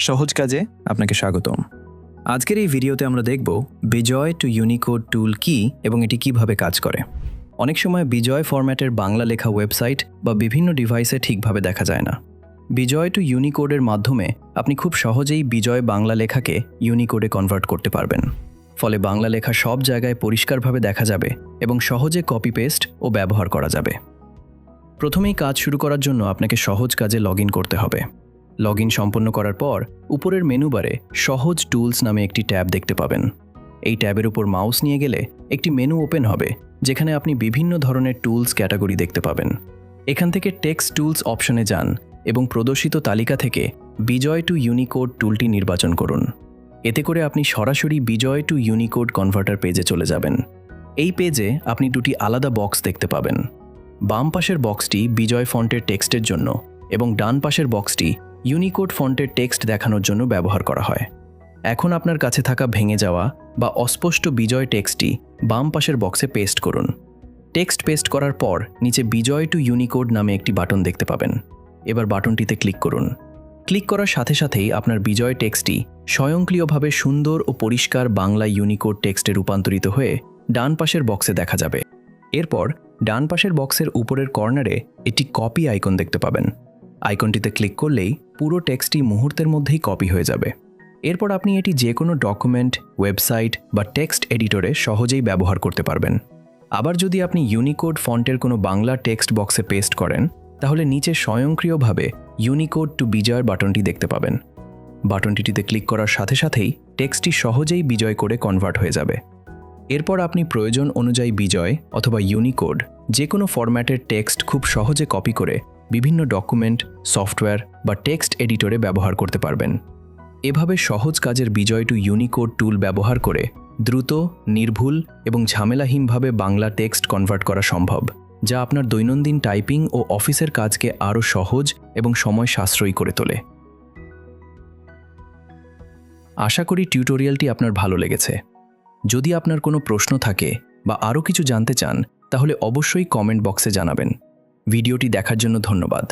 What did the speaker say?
সহজ কাজে আপনাকে স্বাগতম। আজকের এই ভিডিওতে আমরা দেখব বিজয় টু ইউনিকোড টুল কি এবং এটি কিভাবে কাজ করে। অনেক সময় বিজয় ফরম্যাটের বাংলা লেখা ওয়েবসাইট বা বিভিন্ন ডিভাইসে ঠিকভাবে দেখা যায় না। বিজয় টু ইউনিকোডের মাধ্যমে আপনি খুব সহজেই বিজয় বাংলা লেখাকে ইউনিকোডে কনভার্ট করতে পারবেন। ফলে বাংলা লেখা সব জায়গায় পরিষ্কারভাবে দেখা যাবে এবং সহজে কপি পেস্ট ও ব্যবহার করা যাবে। প্রথমেই কাজ শুরু করার জন্য আপনাকে সহজ কাজে লগ ইন করতে হবে। লগ ইন সম্পন্ন করার পর উপরের মেনু বারে সহজ টুলস নামে একটি ট্যাব দেখতে পাবেন। এই ট্যাবের উপর মাউস নিয়ে গেলে একটি মেনু ওপেন হবে, যেখানে আপনি বিভিন্ন ধরনের টুলস ক্যাটাগরি দেখতে পাবেন। এখান থেকে টেক্সট টুলস অপশনে যান এবং প্রদর্শিত তালিকা থেকে বিজয় টু ইউনিকোড টুলটি নির্বাচন করুন। এতে করে আপনি সরাসরি বিজয় টু ইউনিকোড কনভার্টার পেজে চলে যাবেন। এই পেজে আপনি দুটি আলাদা বক্স দেখতে পাবেন। বাম পাশের বক্সটি বিজয় ফন্টের টেক্সটের জন্য এবং ডান পাশের বক্সটি ইউনিকোড ফন্টের টেক্সট দেখানোর জন্য ব্যবহার করা হয়। এখন আপনার কাছে থাকা ভেঙে যাওয়া বা অস্পষ্ট বিজয় টেক্সটটি বাম পাশের বক্সে পেস্ট করুন। টেক্সট পেস্ট করার পর নিচে বিজয় টু ইউনিকোড নামে একটি বাটন দেখতে পাবেন। এবার বাটনটিতে ক্লিক করুন। ক্লিক করার সাথে সাথেই আপনার বিজয় টেক্সটটি স্বয়ংক্রিয়ভাবে সুন্দর ও পরিষ্কার বাংলা ইউনিকোড টেক্সটে রূপান্তরিত হয়ে ডান পাশের বক্সে দেখা যাবে। এরপর ডান পাশের বক্সের উপরের কর্নারে একটি কপি আইকন দেখতে পাবেন। আইকনটিতে ক্লিক করলেই পুরো টেক্সটটি মুহূর্তের মধ্যেই কপি হয়ে যাবে। এরপর আপনি এটি যে কোনো ডকুমেন্ট, ওয়েবসাইট বা টেক্সট এডিটরে সহজেই ব্যবহার করতে পারবেন। আবার যদি আপনি ইউনিকোড ফন্টের কোনো বাংলা টেক্সট বক্সে পেস্ট করেন, তাহলে নিচে স্বয়ংক্রিয়ভাবে ইউনিকোড টু বিজয় বাটনটি দেখতে পাবেন। বাটনটিতে ক্লিক করার সাথে সাথেই টেক্সটটি সহজেই বিজয় করে কনভার্ট হয়ে যাবে। এরপর আপনি প্রয়োজন অনুযায়ী বিজয় অথবা ইউনিকোড যে কোনো ফরম্যাটের টেক্সট খুব সহজে কপি করে বিভিন্ন ডকুমেন্ট, সফটওয়্যার বা টেক্সট এডিটরে ব্যবহার করতে পারবেন। এভাবে সহজ কাজের বিজয় টু ইউনিকোড টুল ব্যবহার করে দ্রুত, নির্ভুল এবং ঝামেলাহীনভাবে বাংলা টেক্সট কনভার্ট করা সম্ভব, যা আপনার দৈনন্দিন টাইপিং ও অফিসের কাজকে আরও সহজ এবং সময় সাশ্রয়ী করে তোলে। আশা করি টিউটোরিয়ালটি আপনার ভালো লেগেছে। যদি আপনার কোনো প্রশ্ন থাকে বা আরও কিছু জানতে চান, তাহলে অবশ্যই কমেন্ট বক্সে জানাবেন। ভিডিওটি দেখার জন্য ধন্যবাদ।